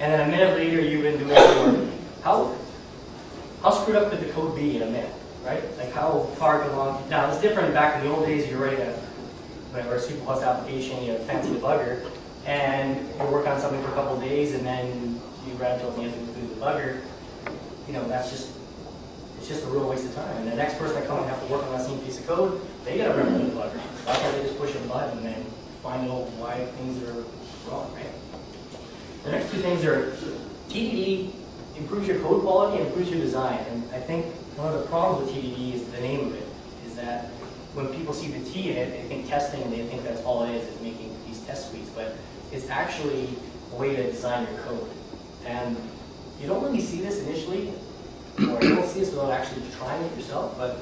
and then a minute later you've been doing some work. How screwed up could the code be in a minute, right? Like how far along? Now it's different back in the old days. You're writing a C++ application, you have a fancy debugger, and you work on something for a couple of days, and then you run until you have to do the debugger. You know, it's just a real waste of time. And the next person that comes and have to work on that same piece of code, they got to run the debugger. Why can't they just push a button and then find out why things are wrong, right? The next two things are TDD improves your code quality and improves your design. And I think one of the problems with TDD is the name of it, is that when people see the T in it, they think testing and they think that's all it is making these test suites. But it's actually a way to design your code. And you don't really see this initially, or you don't see this without actually trying it yourself, but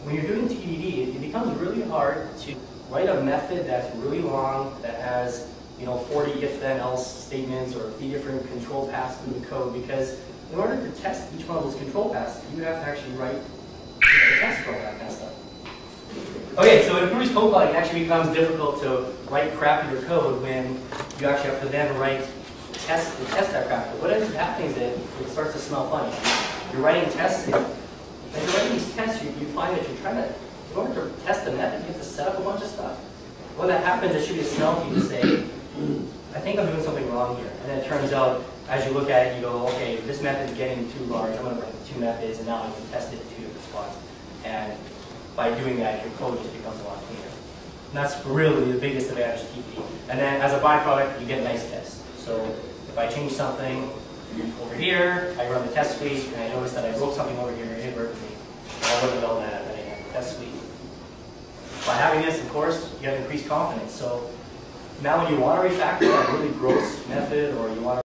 when you're doing TDD, it becomes really hard to write a method that's really long, that has 40 if-then-else statements or 3 different control paths through the code, because in order to test each one of those control paths, you would have to actually write a test for all that kind of stuff. Okay, so it improves code quality. It actually becomes difficult to write crappier code when you actually have to then test that crap. But what ends up happening is that it starts to smell funny. You're writing tests, and when you're writing these tests, you find that you're trying to, in order to test the method, you have to set up a bunch of stuff. When that happens, there should be a smell to you to say, I think I'm doing something wrong here. And then it turns out, as you look at it, you go, okay, this method is getting too large. I'm going to write 2 methods, and now I can test it in 2 different spots. And by doing that, your code just becomes a lot cleaner. And that's really the biggest advantage of TDD. And then as a byproduct, you get nice tests. So if I change something over here, I run the test suite, and I notice that I wrote something over here inadvertently. I wouldn't know that I didn't have the test suite. By having this, of course, you have increased confidence. So now when you want to refactor that really gross method, or you want to